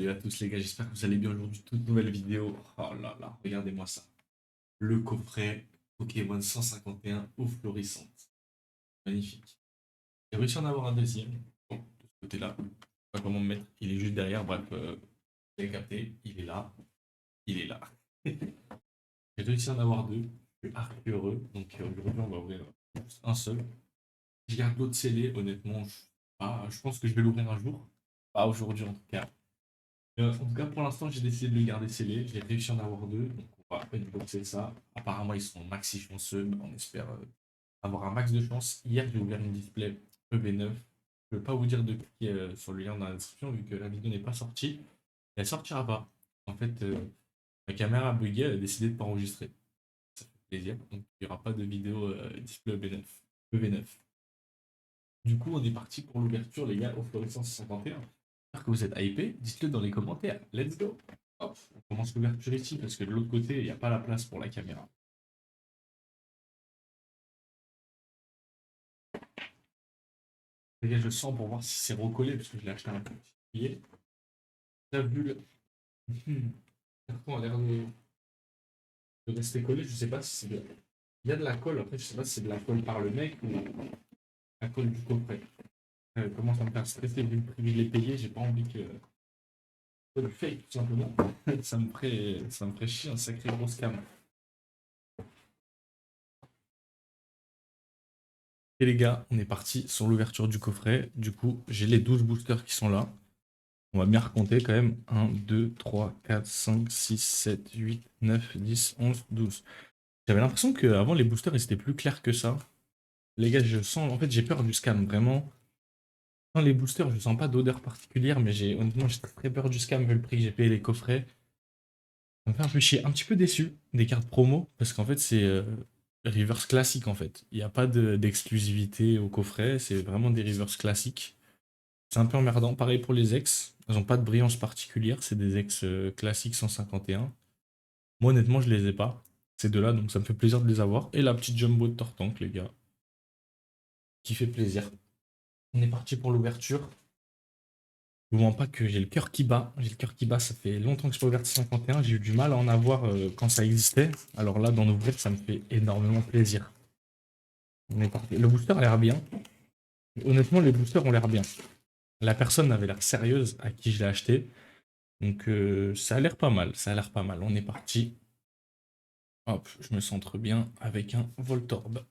Salut à tous les gars, j'espère que vous allez bien aujourd'hui. Toute nouvelle vidéo. Oh là là, regardez-moi ça. Le coffret Pokémon 151 eau florissante. Magnifique. J'ai réussi à en avoir un deuxième. Bon, de ce côté-là, je sais pas comment me mettre. Il est juste derrière. Bref, vous avez capté. Il est là. Il est là. J'ai réussi à en avoir deux. Je suis archi heureux. Donc aujourd'hui, on va ouvrir juste un seul. Je garde l'autre scellé. Honnêtement, je pense que je vais l'ouvrir un jour. Pas aujourd'hui en tout cas. En tout cas, pour l'instant, j'ai décidé de le garder scellé. J'ai réussi à en avoir deux. Donc, on va unboxer ça. Apparemment, ils sont maxi chanceux. On espère avoir un max de chance. Hier, j'ai ouvert une display EV9. Je ne peux pas vous dire de cliquer sur le lien dans la description vu que la vidéo n'est pas sortie. Elle ne sortira pas. En fait, ma caméra a bugué. Elle a décidé de ne pas enregistrer. Ça fait plaisir. Donc, il n'y aura pas de vidéo display EV9. EV9. Du coup, on est parti pour l'ouverture, les gars, au Fluorescence 51. J'espère que vous êtes hypés. Dites-le dans les commentaires. Let's go. Hop, on commence l'ouverture ici parce que de l'autre côté, il n'y a pas la place pour la caméra. Les gars, je sens pour voir si c'est recollé parce que je l'ai acheté un peu particulier. T'as vu le. Le carton a l'air de rester collé. Je sais pas si c'est de. Il y a de la colle. Après, je sais pas si c'est de la colle par le mec ou la colle du coffret. Comment ça me faire stresser vu le prix que je l'ai payé. J'ai pas envie que. Le fake, tout simplement. Ça me ferait chier un sacré gros scam. Et les gars, on est parti sur l'ouverture du coffret. Du coup, j'ai les 12 boosters qui sont là. On va bien recompter quand même. 1, 2, 3, 4, 5, 6, 7, 8, 9, 10, 11, 12. J'avais l'impression qu'avant, les boosters, ils étaient plus clairs que ça. Les gars, je sens... En fait, j'ai peur du scam, vraiment. Dans les boosters, je sens pas d'odeur particulière, mais honnêtement, j'ai très peur du scam vu le prix que j'ai payé les coffrets. Ça me fait un peu chier. Un petit peu déçu des cartes promo, parce qu'en fait, c'est reverse classique, en fait. Il n'y a pas d'exclusivité au coffret, c'est vraiment des reverse classiques. C'est un peu emmerdant. Pareil pour les ex. Elles n'ont pas de brillance particulière. C'est des ex classiques 151. Moi, honnêtement, je les ai pas. Ces deux-là, donc ça me fait plaisir de les avoir. Et la petite jumbo de Tortank, les gars. Qui fait plaisir. On est parti pour l'ouverture. Je vous mens pas que j'ai le cœur qui bat. J'ai le cœur qui bat. Ça fait longtemps que je suis pas ouvert de 51. J'ai eu du mal à en avoir quand ça existait. Alors là, d'en ouvrir, ça me fait énormément plaisir. On est parti. Le booster a l'air bien. Honnêtement, les boosters ont l'air bien. La personne avait l'air sérieuse à qui je l'ai acheté. Donc ça a l'air pas mal, ça a l'air pas mal. On est parti. Hop, je me centre bien avec un Voltorb.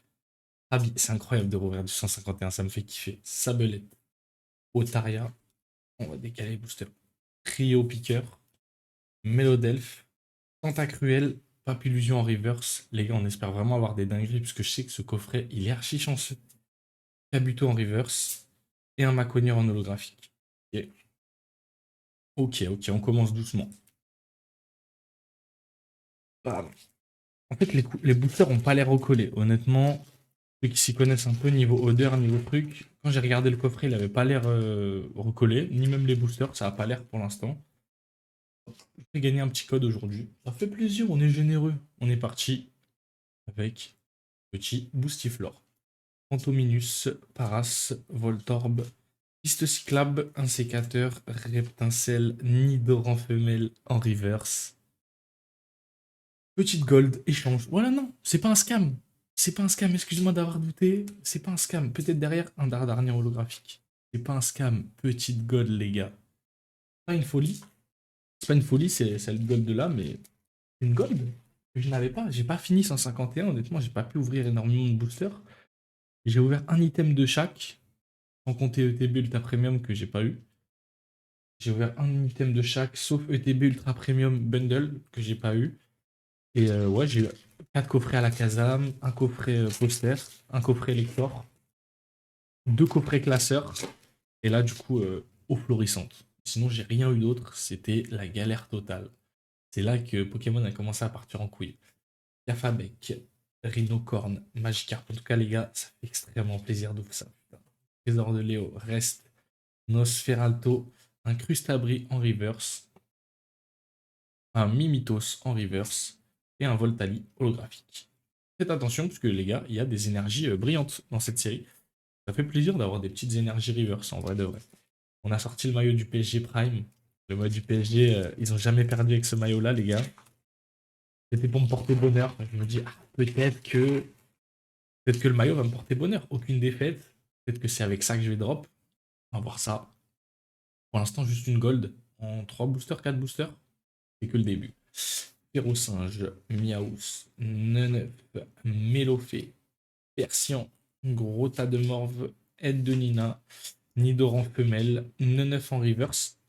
Ah, c'est incroyable de rouvrir du 151, ça me fait kiffer. Sabelette, Otaria, on va décaler les boosters. Trio Piqueur, Mélodelph, Tentacruel, Papillusion en reverse. Les gars, on espère vraiment avoir des dingueries, puisque je sais que ce coffret, il est archi chanceux. Kabuto en reverse et un Maconier en holographique. Ok, ok, on commence doucement. Pardon. En fait, les boosters ont pas l'air recollés. Honnêtement, ceux qui s'y connaissent un peu niveau odeur, niveau truc, quand j'ai regardé le coffret, il avait pas l'air recollé, ni même les boosters, ça a pas l'air pour l'instant. Je vais gagner un petit code aujourd'hui. Ça fait plaisir, on est généreux. On est parti avec petit Boostiflore. Pantominus, Paras, Voltorb, Piste cyclable, un sécateur, Reptincelle, Nidoran femelle en reverse. Petite gold, échange. Voilà, non, c'est pas un scam. C'est pas un scam, excuse-moi d'avoir douté. C'est pas un scam. Peut-être derrière un Dardarnier holographique. C'est pas un scam. Petite gold, les gars. Pas une folie. C'est pas une folie, c'est celle gold de là, mais une gold que je n'avais pas. J'ai pas fini 151, honnêtement, j'ai pas pu ouvrir énormément de boosters. J'ai ouvert un item de chaque, sans compter ETB Ultra Premium que j'ai pas eu. J'ai ouvert un item de chaque, sauf ETB Ultra Premium Bundle que j'ai pas eu. Et ouais, j'ai eu 4 coffrets à la Kazam, un coffret poster, un coffret lector, 2 coffrets classeurs, et là, du coup, eau florissante. Sinon, j'ai rien eu d'autre, c'était la galère totale. C'est là que Pokémon a commencé à partir en couille. Cafabek, Rhinocorn, Magikarp. En tout cas, les gars, ça fait extrêmement plaisir de vous ça. Putain. Trésor de Léo, Reste, Nosferalto, un Crustabri en reverse, un Mimitos en reverse et un Voltali holographique. Faites attention parce que les gars, il y a des énergies brillantes dans cette série. Ça fait plaisir d'avoir des petites énergies reverse en vrai de vrai. On a sorti le maillot du PSG Prime. Le mode du PSG, ils ont jamais perdu avec ce maillot-là, les gars. C'était pour me porter bonheur. Je me dis, ah, peut-être que le maillot va me porter bonheur. Aucune défaite. Peut-être que c'est avec ça que je vais drop. On va voir ça. Pour l'instant, juste une gold en 3 boosters, 4 boosters. C'est que le début. Singe, Miaous, Neneuf, Mélofée, Persian, Gros tas de morve, Aide de Nina, Nidoran femelle, Neneuf en reverse.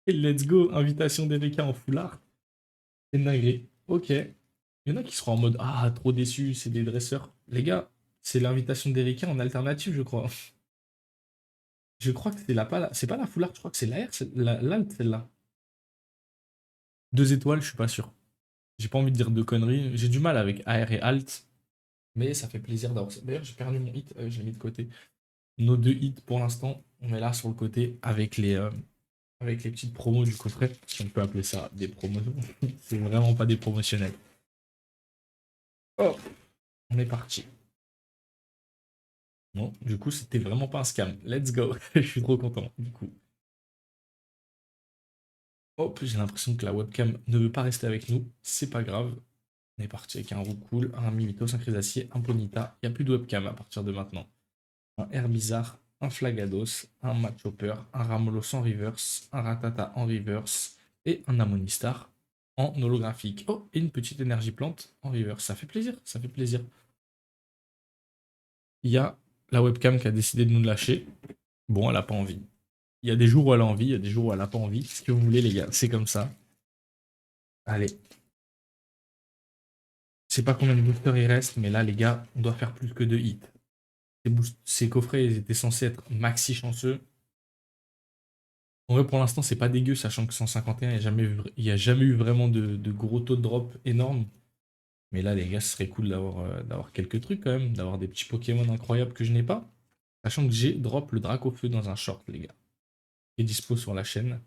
Et let's go, invitation d'Erika en foulard. C'est une dinguerie. Ok. Il y en a qui seront en mode ah, trop déçu, c'est des dresseurs. Les gars, c'est l'invitation d'Erika en alternative, je crois. Je crois que c'est pas la foulard, je crois que c'est l'AR, c'est l'alt, celle-là. 2 étoiles, je suis pas sûr. J'ai pas envie de dire de conneries. J'ai du mal avec AR et alt, mais ça fait plaisir d'avoir ça. D'ailleurs, j'ai perdu mon hit, je l'ai mis de côté. Nos 2 hits pour l'instant, on est là sur le côté avec les petites promos du coffret, si on peut appeler ça des promotions. C'est vraiment pas des promotionnels. Hop, on est parti. Non, du coup, c'était vraiment pas un scam. Let's go. Je suis trop content, du coup. Hop, j'ai l'impression que la webcam ne veut pas rester avec nous. C'est pas grave. On est parti avec un Roucoule, un Mimikos, un Crésacier, un Ponyta. Il n'y a plus de webcam à partir de maintenant. Un Herbizarre, un Flagados, un Machopper, un Ramolos en reverse, un Ratata en reverse et un Amonistar en holographique. Oh, et une petite énergie plante en reverse. Ça fait plaisir, ça fait plaisir. Il y a la webcam qui a décidé de nous lâcher. Bon, elle n'a pas envie. Il y a des jours où elle a envie, il y a des jours où elle n'a pas envie. Ce que vous voulez, les gars, c'est comme ça. Allez. Je sais pas combien de boosters il reste, mais là, les gars, on doit faire plus que 2 hits. Ces coffrets, ils étaient censés être maxi chanceux. En vrai, pour l'instant, c'est pas dégueu, sachant que 151, il n'y a jamais eu vraiment de gros taux de drop énormes. Mais là, les gars, ce serait cool d'avoir quelques trucs quand même, d'avoir des petits Pokémon incroyables que je n'ai pas. Sachant que j'ai drop le Dracofeu dans un short, les gars. Qui est dispo sur la chaîne.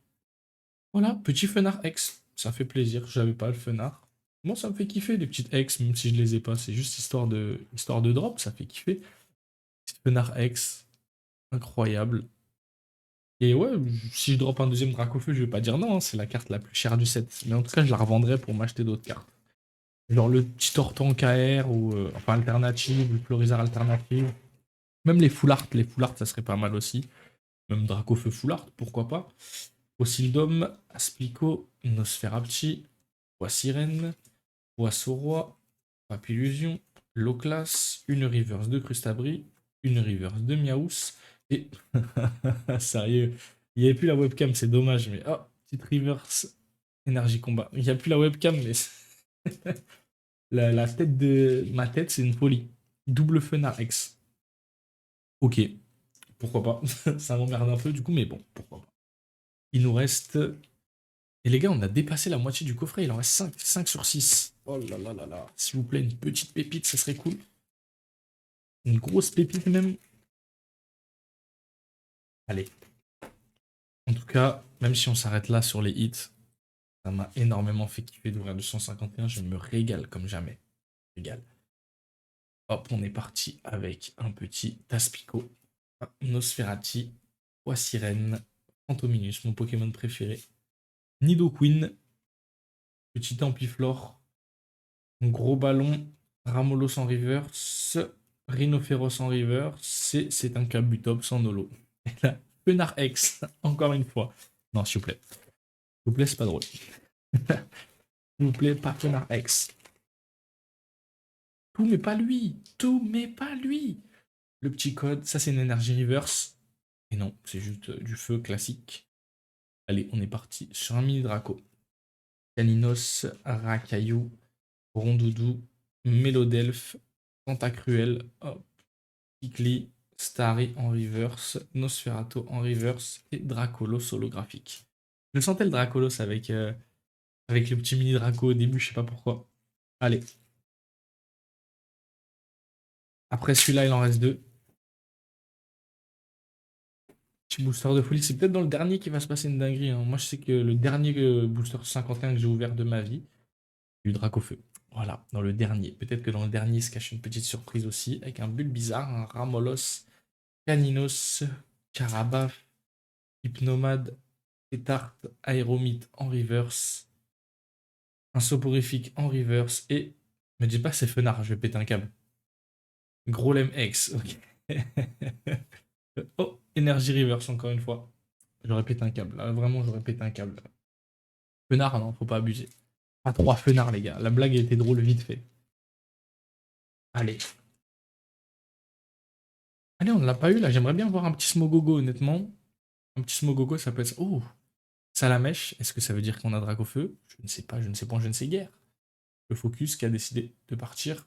Voilà, petit Fenard X. Ça fait plaisir, j'avais pas le Fenard. Moi, ça me fait kiffer, les petites X, même si je les ai pas. C'est juste histoire de drop, ça fait kiffer. Petit Fenard X, incroyable. Et ouais, si je drop un deuxième Dracofeu, je vais pas dire non, hein, c'est la carte la plus chère du set. Mais en tout cas, je la revendrai pour m'acheter d'autres cartes. Genre le petit Torton KR ou enfin alternative, le Florizard alternative. Même les full art, ça serait pas mal aussi. Même Dracofeu full art, pourquoi pas. Osildom, Aspico, Nosferapti, Poissirène, Poissoroi, Papillusion, Loclas, une reverse de Crustabri, une reverse de Miaous et sérieux, il n'y avait plus la webcam, c'est dommage, mais oh, petite reverse énergie combat. Il n'y a plus la webcam, mais la tête de ma tête, c'est une folie. Double Fenard X. Ok, pourquoi pas. Ça m'emmerde un peu du coup, mais bon, pourquoi pas. Il nous reste. Et les gars, on a dépassé la moitié du coffret, il en reste 5 sur 6. Oh là là là là. S'il vous plaît, une petite pépite, ça serait cool. Une grosse pépite même. Allez. En tout cas, même si on s'arrête là sur les hits, ça m'a énormément fait kiffer d'ouvrir 251. Je me régale comme jamais. Régale. Hop, on est parti avec un petit Taspico, un Nosferati, Poissirène, Phantominus, mon Pokémon préféré, Nidoqueen, petit Ampiflore, un gros ballon, Ramolos en reverse, Rhinophéros en reverse, c'est un Kabutops en holo. Et là, Fenard X, encore une fois. Non, s'il vous plaît. S'il vous plaît, c'est pas drôle. S'il vous plaît, pas Fenard X. Tout, mais pas lui. Tout, mais pas lui. Le petit code, ça c'est une énergie reverse. Et non, c'est juste du feu classique. Allez, on est parti sur un mini Draco. Caninos, Racaillou, Rondoudou, Mélodelph, Tentacruel, hop, Kikli, Starry en reverse, Nosferatu en reverse et Dracolos holographique. Je sentais le Dracolos avec le petit mini Draco au début, je sais pas pourquoi. Allez. Après celui-là, il en reste 2. Petit booster de folie. C'est peut-être dans le dernier qui va se passer une dinguerie, hein. Moi, je sais que le dernier booster 51 que j'ai ouvert de ma vie, du Dracofeu. Voilà, dans le dernier. Peut-être que dans le dernier se cache une petite surprise aussi, avec un Bulbizarre, un Ramolos, Caninos, Carabaf, Hypnomade, Pétard, Aéromite en reverse. Un soporifique en reverse. Et, me dis pas c'est Fenard, je vais péter un câble. Grolem X, ok. Oh, Energy reverse encore une fois. J'aurais pété un câble, là, vraiment j'aurais pété un câble. Fenard, non, faut pas abuser. Pas 3 fenards, les gars. La blague a été drôle vite fait. Allez. Allez, on ne l'a pas eu là. J'aimerais bien voir un petit Smogogo, honnêtement. Un petit Smogogo, ça peut être. Oh, Salamèche. Est-ce que ça veut dire qu'on a Dracofeu? Je ne sais pas, je ne sais point, je ne sais guère. Le Focus qui a décidé de partir.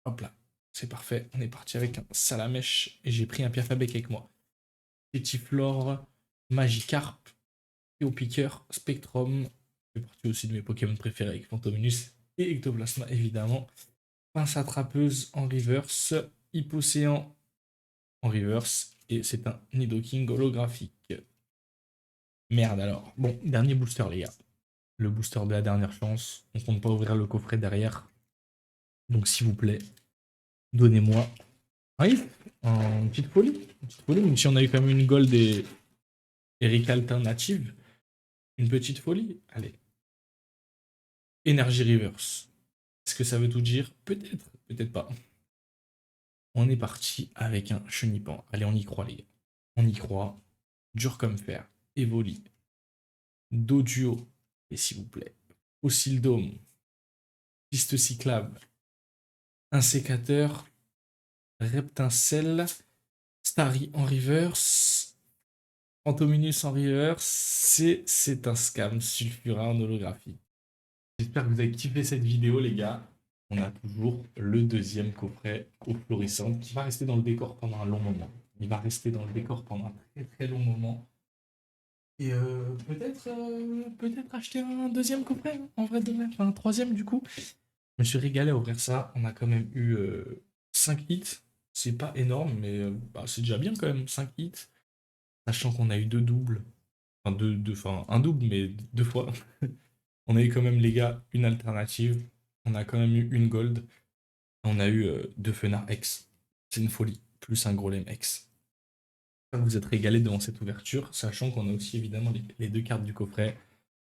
Hop là. C'est parfait. On est parti avec un Salamèche. Et j'ai pris un Piafabec avec moi. Petitflore, Magikarp, Théopiqueur, Spectrum. C'est parti aussi de mes Pokémon préférés avec Fantominus et Ectoplasma, évidemment. Pince attrapeuse en reverse. Hypocéan en reverse. Et c'est un Nidoking holographique. Merde alors. Bon, dernier booster, les gars. Le booster de la dernière chance. On compte pas ouvrir le coffret derrière. Donc, s'il vous plaît, donnez-moi un hit. Une petite folie. Une petite folie. Même si on a eu quand même une gold et Eric alternative. Une petite folie. Allez. Energy reverse. Est-ce que ça veut tout dire? Peut-être. Peut-être pas. On est parti avec un chenipan. Allez, on y croit, les gars. On y croit. Dur comme fer. Evoli. Doduo. Et s'il vous plaît. Oscildome. Piste cyclable. Un sécateur. Reptincelle. Starry en reverse. Antominus en reverse. C'est un scam sulfura en holographie. J'espère que vous avez kiffé cette vidéo, les gars. On a toujours le deuxième coffret au florissant qui va rester dans le décor pendant un long moment. Il va rester dans le décor pendant un très très long moment. Et peut-être acheter un deuxième coffret, hein, en vrai de vrai. Enfin, un troisième du coup. Je me suis régalé à ouvrir ça. On a quand même eu 5 hits. C'est pas énorme, mais bah, c'est déjà bien quand même, 5 hits. Sachant qu'on a eu deux doubles. Enfin, un double, mais deux fois. On a eu quand même, les gars, une alternative. On a quand même eu une gold. On a eu deux Fenard X. C'est une folie. Plus un Grolem X. J'espère que vous êtes régalés devant cette ouverture, sachant qu'on a aussi évidemment les deux cartes du coffret,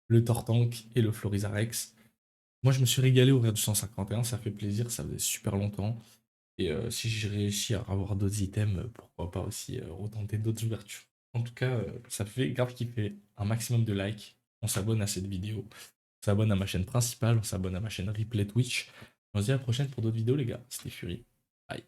le Tortank et le Florizarex. Moi, je me suis régalé à ouvrir du 151, ça fait plaisir, ça faisait super longtemps. Et si j'ai réussi à avoir d'autres items, pourquoi pas aussi retenter d'autres ouvertures. En tout cas, ça fait grave kiffer. Un maximum de likes. On s'abonne à cette vidéo. On s'abonne à ma chaîne principale. On s'abonne à ma chaîne replay Twitch. On se dit à la prochaine pour d'autres vidéos, les gars. C'était Fury. Bye.